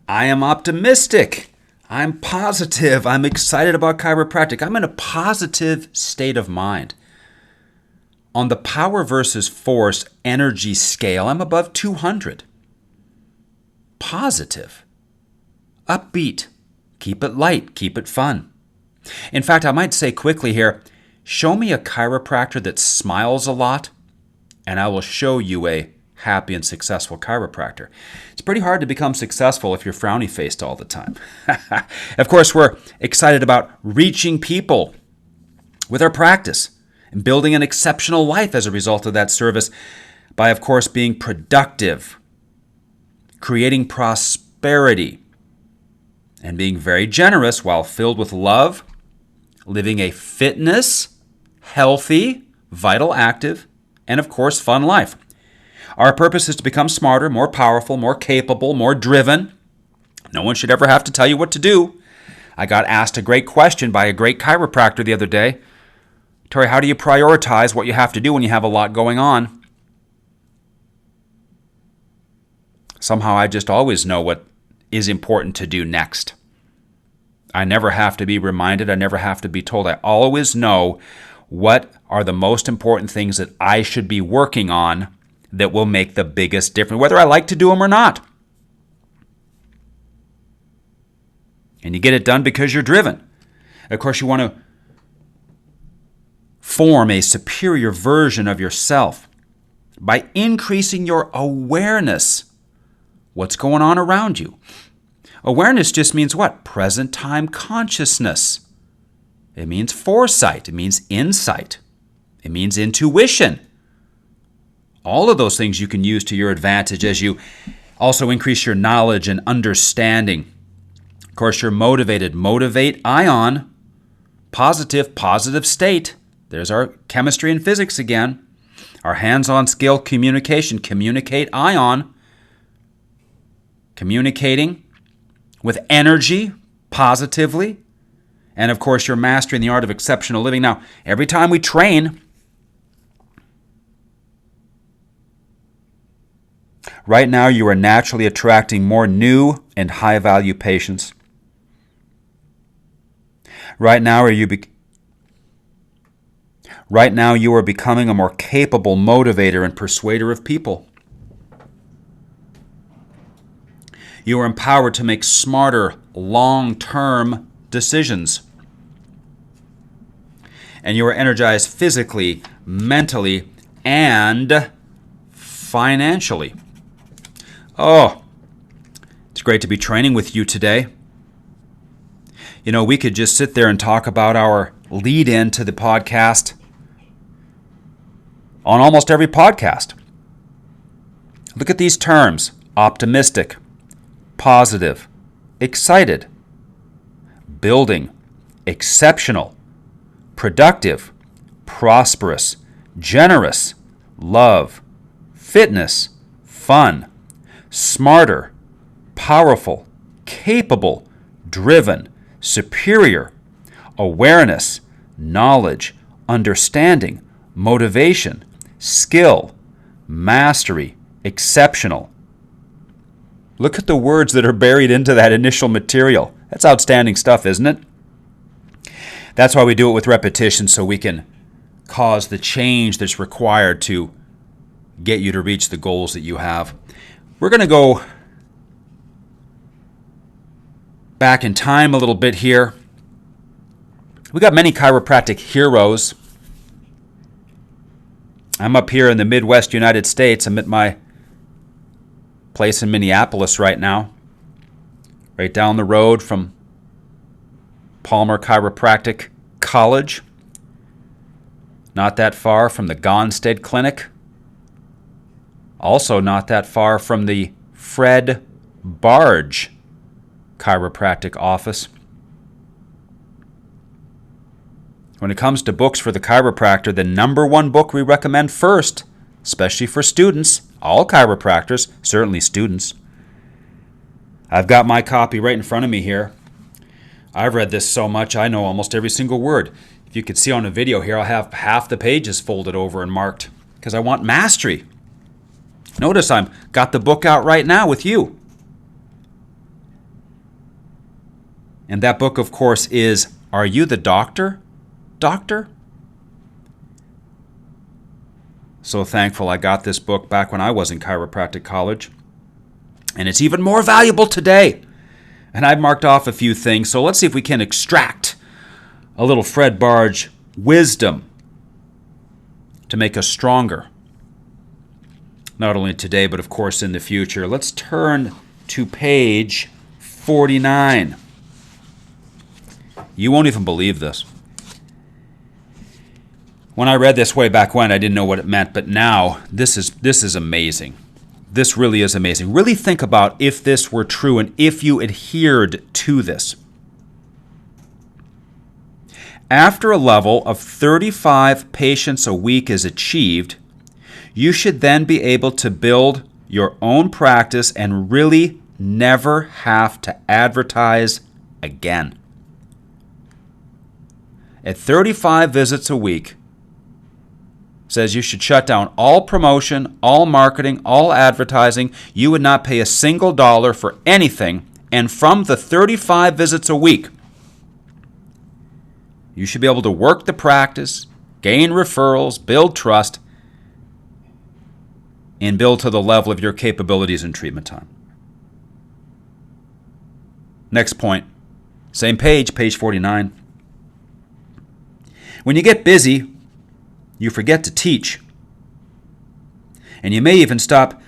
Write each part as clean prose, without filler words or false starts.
I am optimistic. I'm positive. I'm excited about chiropractic. I'm in a positive state of mind. On the power versus force energy scale, I'm above 200. Positive. Upbeat. Keep it light. Keep it fun. In fact, I might say quickly here, show me a chiropractor that smiles a lot, and I will show you a happy and successful chiropractor. It's pretty hard to become successful if you're frowny-faced all the time. Of course, we're excited about reaching people with our practice and building an exceptional life as a result of that service by, of course, being productive, creating prosperity, and being very generous while filled with love, living a fitness, healthy, vital, active, and of course, fun life. Our purpose is to become smarter, more powerful, more capable, more driven. No one should ever have to tell you what to do. I got asked a great question by a great chiropractor the other day. Tory, how do you prioritize what you have to do when you have a lot going on? Somehow I just always know what is important to do next. I never have to be reminded. I never have to be told. I always know what are the most important things that I should be working on that will make the biggest difference, whether I like to do them or not. And you get it done because you're driven. Of course, you want to form a superior version of yourself by increasing your awareness. What's going on around you? Awareness just means what? Present time consciousness. It means foresight. It means insight. It means intuition. All of those things you can use to your advantage as you also increase your knowledge and understanding. Of course, you're motivated. Motivate ion. Positive state. There's our chemistry and physics again. Our hands-on skill communication. Communicate ion. Communicating with energy, positively. And of course, you're mastering the art of exceptional living. Now, every time we train, right now you are naturally attracting more new and high-value patients. Right now you are becoming a more capable motivator and persuader of people. You are empowered to make smarter, long-term decisions. And you are energized physically, mentally, and financially. Oh, it's great to be training with you today. You know, we could just sit there and talk about our lead-in to the podcast on almost every podcast. Look at these terms: optimistic, positive, excited, building, exceptional, productive, prosperous, generous, love, fitness, fun, smarter, powerful, capable, driven, superior, awareness, knowledge, understanding, motivation, skill, mastery, exceptional. Look at the words that are buried into that initial material. That's outstanding stuff, isn't it? That's why we do it with repetition, so we can cause the change that's required to get you to reach the goals that you have. We're going to go back in time a little bit here. We got many chiropractic heroes. I'm up here in the Midwest United States. I'm at my place in Minneapolis right now, right down the road from Palmer Chiropractic College, not that far from the Gonstead Clinic, also not that far from the Fred Barge Chiropractic office. When it comes to books for the chiropractor, the number one book we recommend first, especially for students, all chiropractors, certainly students. I've got my copy right in front of me here. I've read this so much, I know almost every single word. If you could see on a video here, I'll have half the pages folded over and marked because I want mastery. Notice I've got the book out right now with you. And that book, of course, is Are You the Doctor? Doctor? So thankful I got this book back when I was in chiropractic college. And it's even more valuable today. And I've marked off a few things, so let's see if we can extract a little Fred Barge wisdom to make us stronger. Not only today, but of course in the future. Let's turn to page 49. You won't even believe this. When I read this way back when, I didn't know what it meant, but now this is amazing. This really is amazing. Really think about if this were true and if you adhered to this. After a level of 35 patients a week is achieved, you should then be able to build your own practice and really never have to advertise again. At 35 visits a week, says you should shut down all promotion, all marketing, all advertising. You would not pay a single dollar for anything. And from the 35 visits a week, you should be able to work the practice, gain referrals, build trust, and build to the level of your capabilities and treatment time. Next point, same page, page 49. When you get busy, you forget to teach. And you may even stop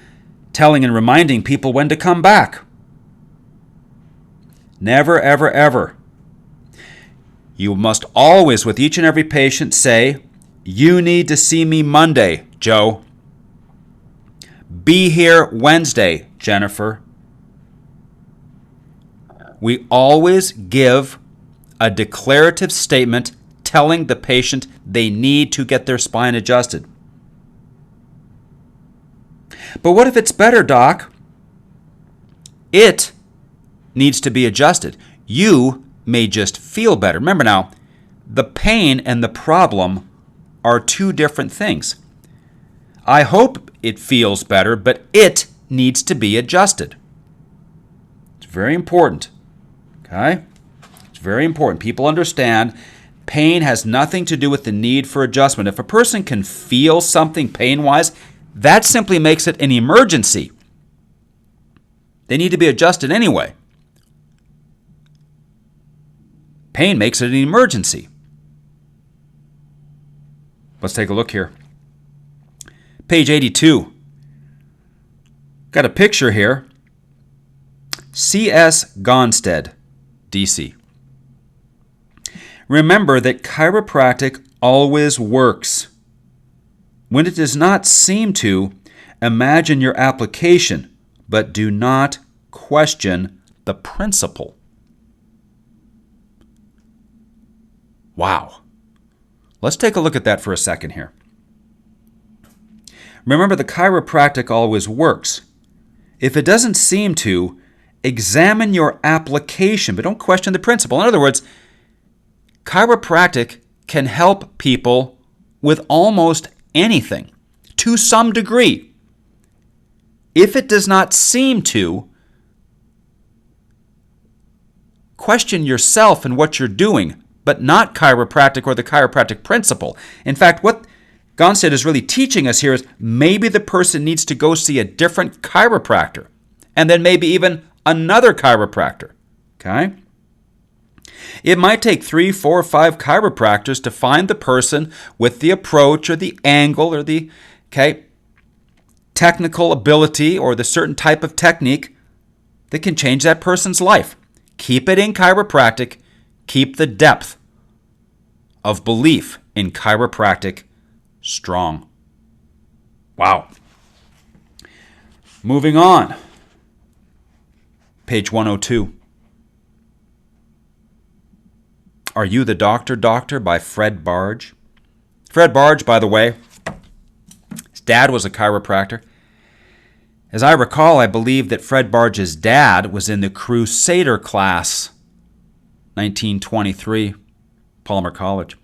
telling and reminding people when to come back. Never, ever, ever. You must always, with each and every patient, say, "You need to see me Monday, Joe. Be here Wednesday, Jennifer." We always give a declarative statement telling the patient they need to get their spine adjusted. But what if it's better, Doc? It needs to be adjusted. You may just feel better. Remember now, the pain and the problem are two different things. I hope it feels better, but it needs to be adjusted. It's very important. Okay? It's very important. People understand pain has nothing to do with the need for adjustment. If a person can feel something pain-wise, that simply makes it an emergency. They need to be adjusted anyway. Pain makes it an emergency. Let's take a look here. Page 82. Got a picture here. C.S. Gonstead, D.C. Remember that chiropractic always works. When it does not seem to, imagine your application, but do not question the principle. Wow. Let's take a look at that for a second here. Remember, the chiropractic always works. If it doesn't seem to, examine your application, but don't question the principle. In other words, chiropractic can help people with almost anything, to some degree. If it does not seem to, question yourself and what you're doing, but not chiropractic or the chiropractic principle. In fact, what Gonstead is really teaching us here is maybe the person needs to go see a different chiropractor, and then maybe even another chiropractor. Okay? It might take 3, 4, 5 chiropractors to find the person with the approach or the angle or the technical ability or the certain type of technique that can change that person's life. Keep it in chiropractic. Keep the depth of belief in chiropractic strong. Wow. Moving on. Page 102. Are You the Doctor, Doctor by Fred Barge. Fred Barge, by the way, his dad was a chiropractor. As I recall, I believe that Fred Barge's dad was in the Crusader class, 1923, Palmer College.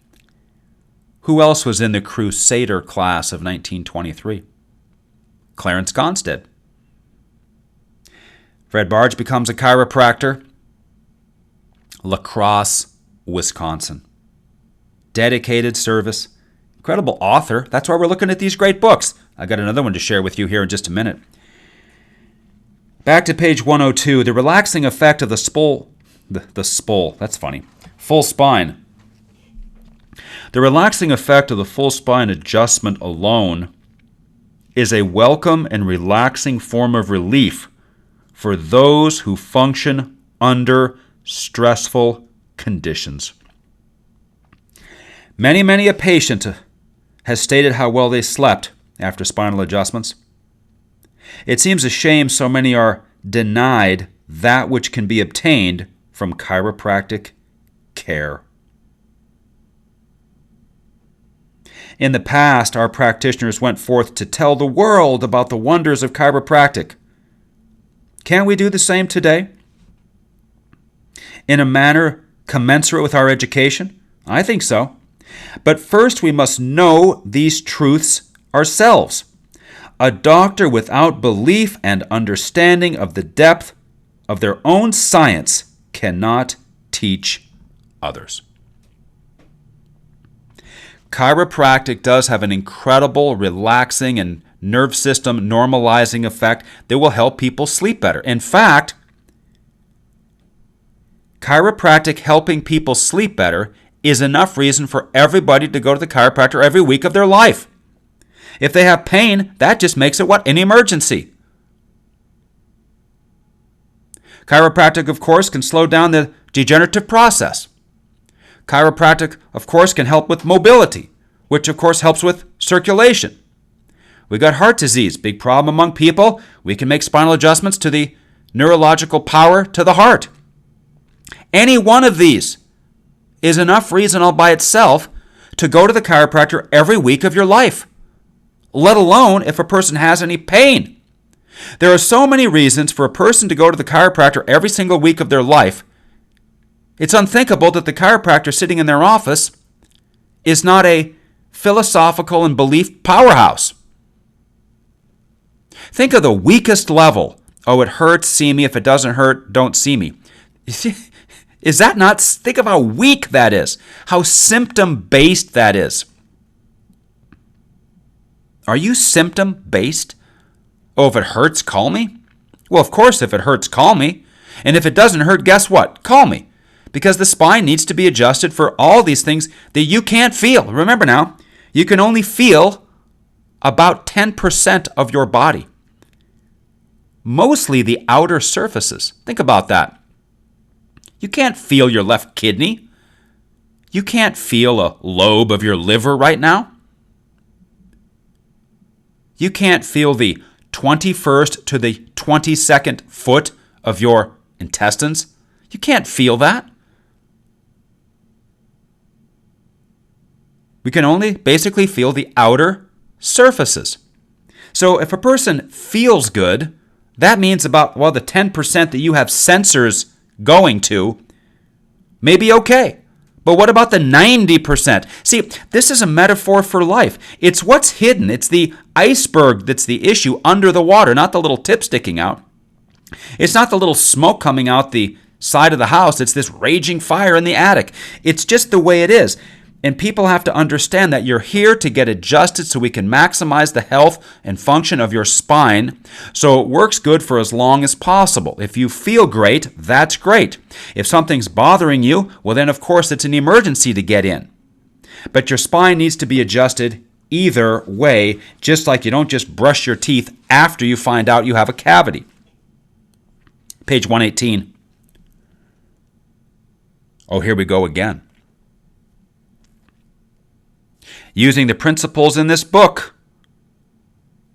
Who else was in the Crusader class of 1923? Clarence Gonstead. Fred Barge becomes a chiropractor. La Crosse, Wisconsin. Dedicated service. Incredible author. That's why we're looking at these great books. I got another one to share with you here in just a minute. Back to page 102. The relaxing effect of full spine. The relaxing effect of the full spine adjustment alone is a welcome and relaxing form of relief for those who function under stressful conditions. Many a patient has stated how well they slept after spinal adjustments. It seems a shame so many are denied that which can be obtained from chiropractic care. In the past, our practitioners went forth to tell the world about the wonders of chiropractic. Can we do the same today? In a manner commensurate with our education? I think so. But first we must know these truths ourselves. A doctor without belief and understanding of the depth of their own science cannot teach others. Chiropractic does have an incredible relaxing and nerve system normalizing effect that will help people sleep better. In fact, chiropractic helping people sleep better is enough reason for everybody to go to the chiropractor every week of their life. If they have pain, that just makes it an emergency. Chiropractic, of course, can slow down the degenerative process. Chiropractic, of course, can help with mobility, which, of course, helps with circulation. We got heart disease, big problem among people. We can make spinal adjustments to the neurological power to the heart. Any one of these is enough reason all by itself to go to the chiropractor every week of your life, let alone if a person has any pain. There are so many reasons for a person to go to the chiropractor every single week of their life. It's unthinkable that the chiropractor sitting in their office is not a philosophical and belief powerhouse. Think of the weakest level. Oh, it hurts, see me. If it doesn't hurt, don't see me. Is that not? Think of how weak that is, how symptom-based that is. Are you symptom-based? Oh, if it hurts, call me? Well, of course, if it hurts, call me. And if it doesn't hurt, guess what? Call me. Because the spine needs to be adjusted for all these things that you can't feel. Remember now, you can only feel about 10% of your body. Mostly the outer surfaces. Think about that. You can't feel your left kidney. You can't feel a lobe of your liver right now. You can't feel the 21st to the 22nd foot of your intestines. You can't feel that. We can only basically feel the outer surfaces. So if a person feels good, that means about, the 10% that you have sensors going to may be okay. But what about the 90%? See, this is a metaphor for life. It's what's hidden. It's the iceberg that's the issue under the water, not the little tip sticking out. It's not the little smoke coming out the side of the house. It's this raging fire in the attic. It's just the way it is. And people have to understand that you're here to get adjusted so we can maximize the health and function of your spine so it works good for as long as possible. If you feel great, that's great. If something's bothering you, well then of course it's an emergency to get in. But your spine needs to be adjusted either way, just like you don't just brush your teeth after you find out you have a cavity. Page 118. Oh, here we go again. Using the principles in this book,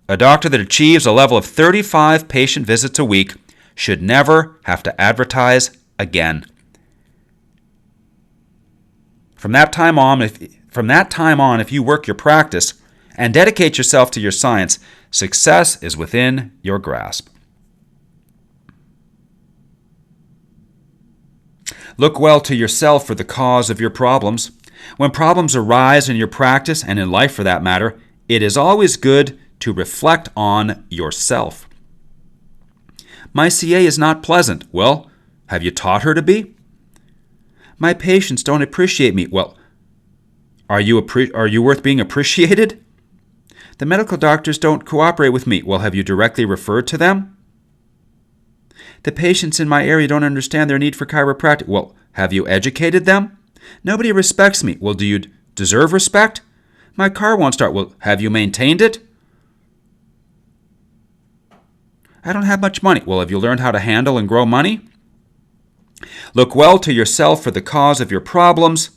a doctor that achieves a level of 35 patient visits a week should never have to advertise again. From that time on, if you work your practice and dedicate yourself to your science, success is within your grasp. Look well to yourself for the cause of your problems. When problems arise in your practice, and in life for that matter, it is always good to reflect on yourself. My CA is not pleasant. Well, have you taught her to be? My patients don't appreciate me. Well, are you worth being appreciated? The medical doctors don't cooperate with me. Well, have you directly referred to them? The patients in my area don't understand their need for chiropractic. Well, have you educated them? Nobody respects me. Well, do you deserve respect? My car won't start. Well, have you maintained it? I don't have much money. Well, have you learned how to handle and grow money? Look well to yourself for the cause of your problems.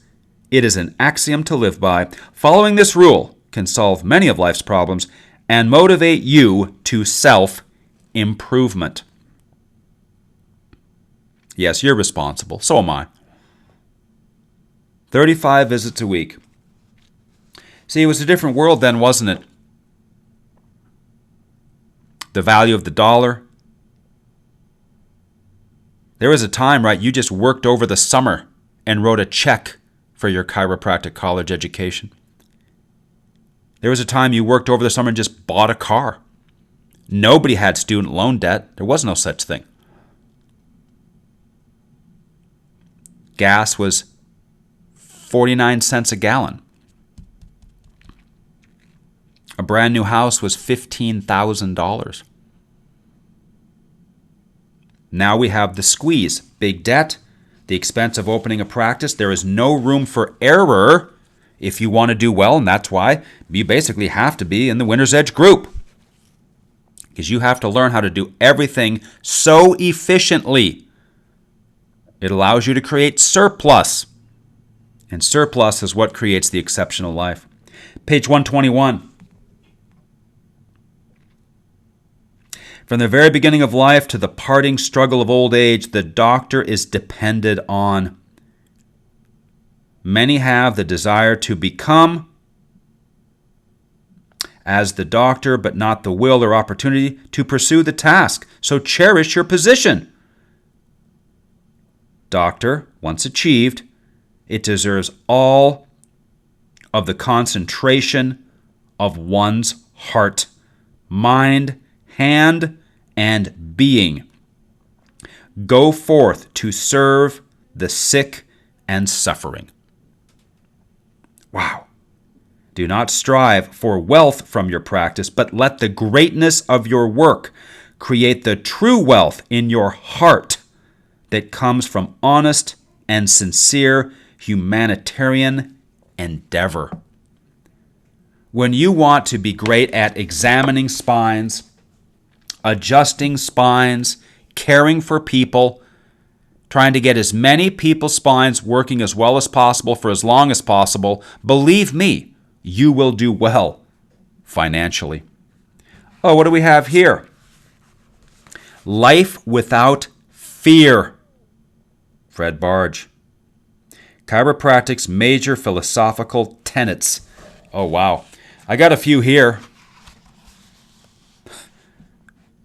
It is an axiom to live by. Following this rule can solve many of life's problems and motivate you to self-improvement. Yes, you're responsible. So am I. 35 visits a week. See, it was a different world then, wasn't it? The value of the dollar. There was a time, right, you just worked over the summer and wrote a check for your chiropractic college education. There was a time you worked over the summer and just bought a car. Nobody had student loan debt. There was no such thing. Gas was 49 cents a gallon. A brand new house was $15,000. Now we have the squeeze. Big debt, the expense of opening a practice. There is no room for error if you want to do well, and that's why you basically have to be in the Winner's Edge group. Because you have to learn how to do everything so efficiently. It allows you to create surplus. And surplus is what creates the exceptional life. Page 121. From the very beginning of life to the parting struggle of old age, the doctor is depended on. Many have the desire to become as the doctor, but not the will or opportunity to pursue the task. So cherish your position. Doctor, once achieved, it deserves all of the concentration of one's heart, mind, hand, and being. Go forth to serve the sick and suffering. Wow. Do not strive for wealth from your practice, but let the greatness of your work create the true wealth in your heart that comes from honest and sincere humanitarian endeavor. When you want to be great at examining spines, adjusting spines, caring for people, trying to get as many people's spines working as well as possible for as long as possible, believe me, you will do well financially. Oh, what do we have here? Life without fear. Fred Barge. Chiropractic's major philosophical tenets. Oh, wow. I got a few here.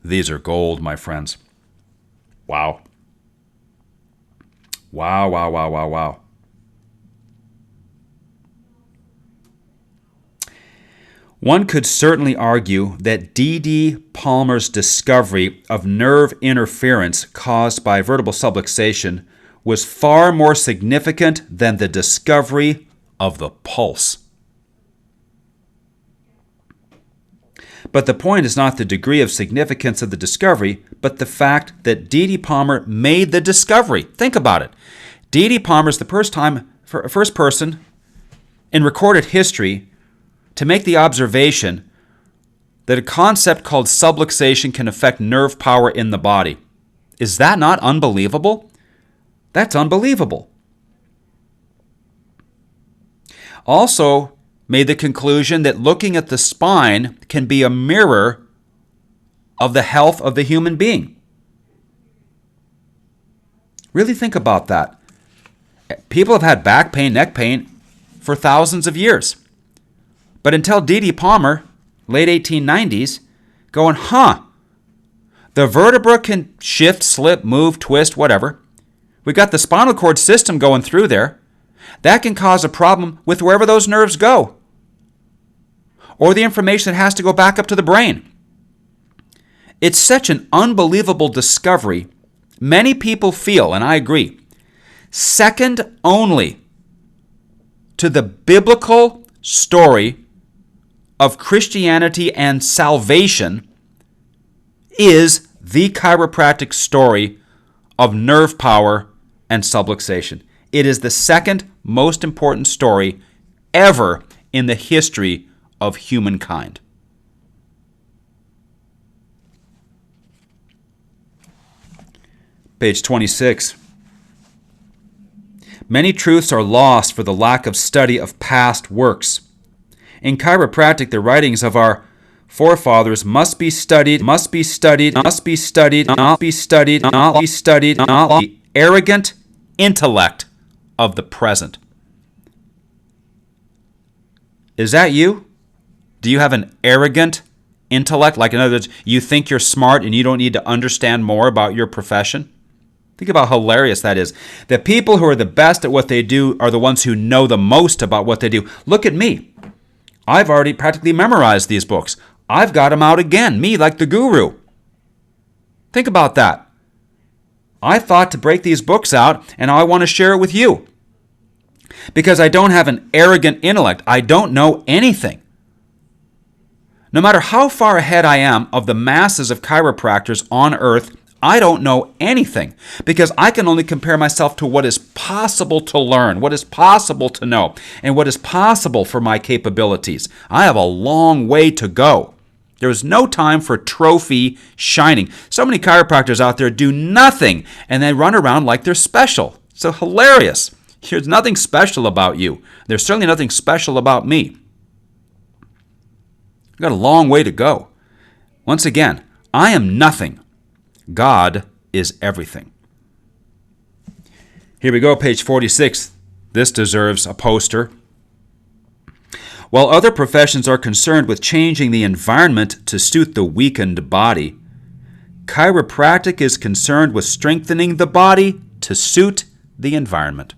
These are gold, my friends. Wow. Wow, wow, wow, wow, wow. One could certainly argue that D.D. Palmer's discovery of nerve interference caused by vertebral subluxation was far more significant than the discovery of the pulse. But the point is not the degree of significance of the discovery, but the fact that D.D. Palmer made the discovery. Think about it. D.D. Palmer is the first person in recorded history to make the observation that a concept called subluxation can affect nerve power in the body. Is that not unbelievable? That's unbelievable. Also made the conclusion that looking at the spine can be a mirror of the health of the human being. Really think about that. People have had back pain, neck pain for thousands of years. But until D.D. Palmer, late 1890s, going, the vertebra can shift, slip, move, twist, whatever. We got the spinal cord system going through there. That can cause a problem with wherever those nerves go, or the information that has to go back up to the brain. It's such an unbelievable discovery. Many people feel, and I agree, second only to the biblical story of Christianity and salvation, is the chiropractic story of nerve power and subluxation. It is the second most important story ever in the history of humankind. Page 26. Many truths are lost for the lack of study of past works. In chiropractic, the writings of our forefathers must be studied, not the arrogant intellect of the present. Is that you? Do you have an arrogant intellect? Like, in other words, you think you're smart and you don't need to understand more about your profession? Think about how hilarious that is. The people who are the best at what they do are the ones who know the most about what they do. Look at me. I've already practically memorized these books. I've got them out again, me like the guru. Think about that. I thought to break these books out, and I want to share it with you. Because I don't have an arrogant intellect. I don't know anything. No matter how far ahead I am of the masses of chiropractors on earth, I don't know anything, because I can only compare myself to what is possible to learn, what is possible to know, and what is possible for my capabilities. I have a long way to go. There is no time for trophy shining. So many chiropractors out there do nothing, and they run around like they're special. So hilarious. There's nothing special about you. There's certainly nothing special about me. I've got a long way to go. Once again, I am nothing. God is everything. Here we go, page 46. This deserves a poster. While other professions are concerned with changing the environment to suit the weakened body, chiropractic is concerned with strengthening the body to suit the environment.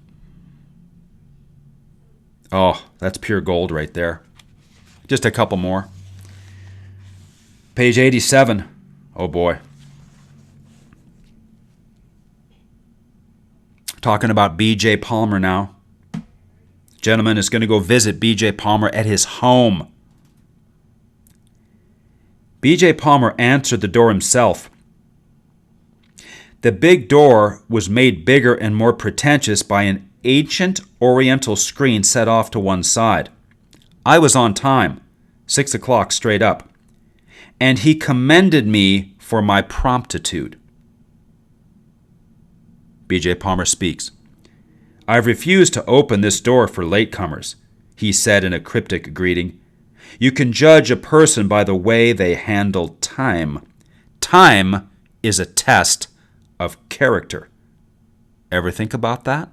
Oh, that's pure gold right there. Just a couple more. Page 87. Oh boy. Talking about B.J. Palmer now. Gentleman is going to go visit B.J. Palmer at his home. B.J. Palmer answered the door himself. The big door was made bigger and more pretentious by an ancient oriental screen set off to one side. I was on time, 6 o'clock straight up, and he commended me for my promptitude. B.J. Palmer speaks. I've refused to open this door for latecomers, he said in a cryptic greeting. You can judge a person by the way they handle time. Time is a test of character. Ever think about that?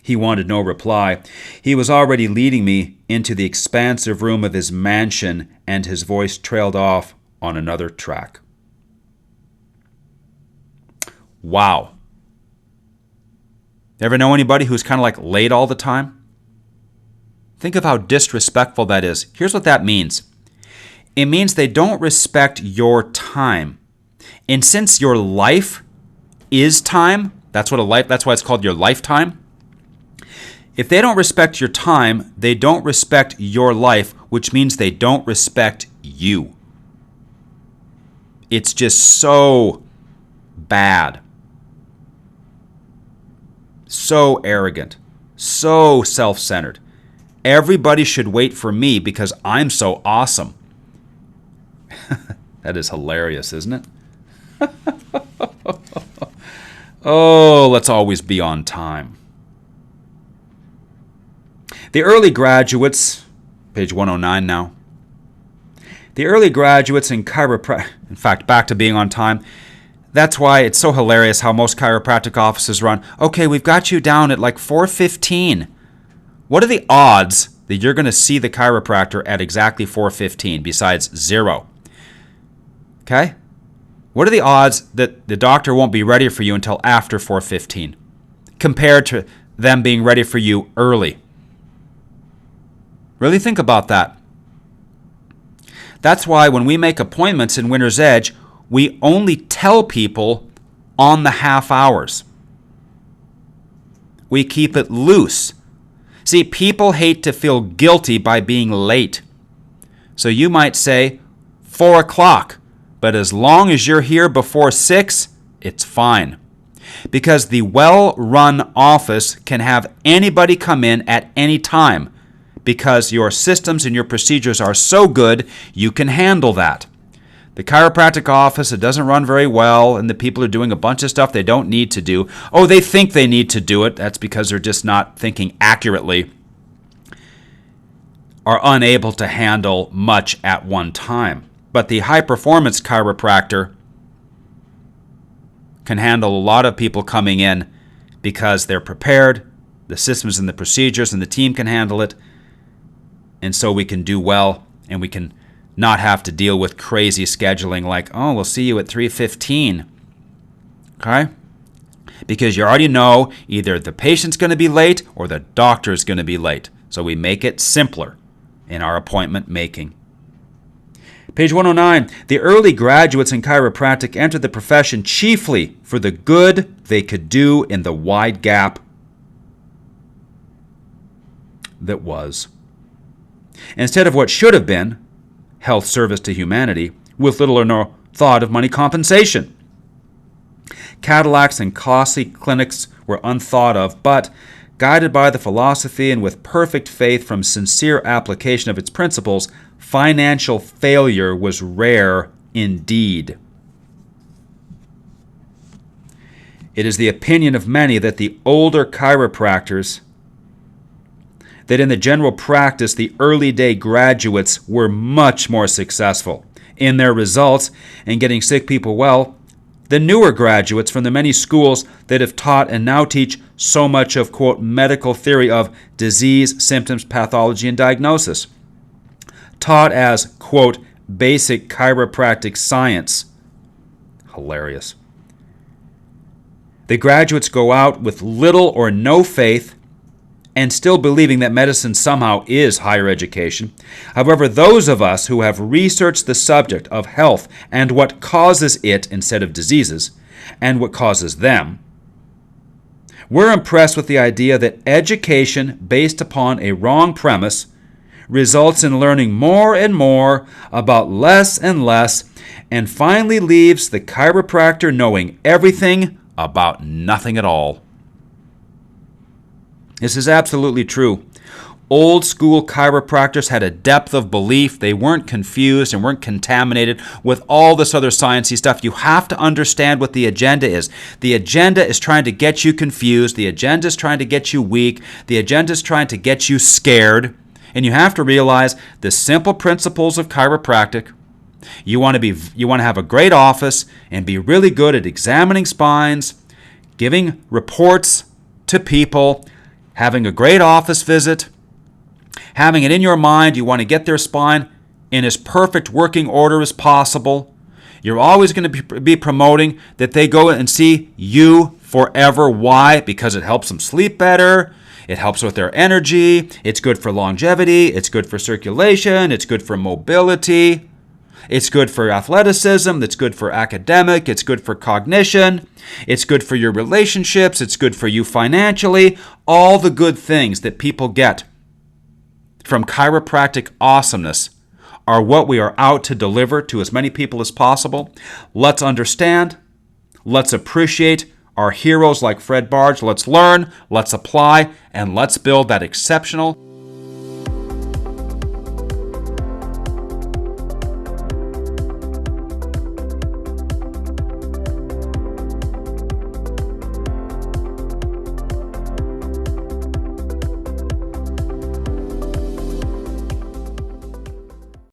He wanted no reply. He was already leading me into the expansive room of his mansion, and his voice trailed off on another track. Wow. Ever know anybody who's kind of like late all the time? Think of how disrespectful that is. Here's what that means. It means they don't respect your time. And since your life is time, that's why it's called your lifetime. If they don't respect your time, they don't respect your life, which means they don't respect you. It's just so bad. So arrogant, so self-centered. Everybody should wait for me because I'm so awesome. That is hilarious, isn't it? Oh, let's always be on time. The early graduates, page 109 now. The early graduates in chiropractic, in fact, back to being on time. That's why it's so hilarious how most chiropractic offices run. Okay, we've got you down at like 4:15. What are the odds that you're going to see the chiropractor at exactly 4:15 besides 0? Okay? What are the odds that the doctor won't be ready for you until after 4:15 compared to them being ready for you early? Really think about that. That's why when we make appointments in Winter's Edge, we only tell people on the half hours. We keep it loose. See, people hate to feel guilty by being late. So you might say 4 o'clock, but as long as you're here before 6, it's fine. Because the well-run office can have anybody come in at any time, because your systems and your procedures are so good, you can handle that. The chiropractic office, it doesn't run very well, and the people are doing a bunch of stuff they don't need to do. Oh, they think they need to do it. That's because they're just not thinking accurately, are unable to handle much at one time. But the high-performance chiropractor can handle a lot of people coming in because they're prepared, the systems and the procedures and the team can handle it, and so we can do well, and we can not have to deal with crazy scheduling like, oh, we'll see you at 3:15. Okay? Because you already know either the patient's going to be late or the doctor's going to be late. So we make it simpler in our appointment making. Page 109. The early graduates in chiropractic entered the profession chiefly for the good they could do in the wide gap that was. Instead of what should have been, health service to humanity, with little or no thought of money compensation. Cadillacs and costly clinics were unthought of, but guided by the philosophy and with perfect faith from sincere application of its principles, financial failure was rare indeed. It is the opinion of many that the older chiropractors, that in the general practice, the early day graduates were much more successful in their results in getting sick people well than newer graduates from the many schools that have taught and now teach so much of, quote, medical theory of disease, symptoms, pathology, and diagnosis. Taught as, quote, basic chiropractic science. Hilarious. The graduates go out with little or no faith and still believing that medicine somehow is higher education. However, those of us who have researched the subject of health and what causes it instead of diseases, and what causes them, we're impressed with the idea that education based upon a wrong premise results in learning more and more about less and less, and finally leaves the chiropractor knowing everything about nothing at all. This is absolutely true. Old school chiropractors had a depth of belief. They weren't confused and weren't contaminated with all this other sciencey stuff. You have to understand what the agenda is. The agenda is trying to get you confused. The agenda is trying to get you weak. The agenda is trying to get you scared. And you have to realize the simple principles of chiropractic. You want to have a great office and be really good at examining spines, giving reports to people, having a great office visit, having it in your mind you want to get their spine in as perfect working order as possible. You're always going to be promoting that they go and see you forever. Why? Because it helps them sleep better. It helps with their energy. It's good for longevity. It's good for circulation. It's good for mobility. It's good for athleticism. It's good for academic. It's good for cognition. It's good for your relationships. It's good for you financially. All the good things that people get from chiropractic awesomeness are what we are out to deliver to as many people as possible. Let's understand. Let's appreciate our heroes like Fred Barge. Let's learn. Let's apply. And let's build that exceptional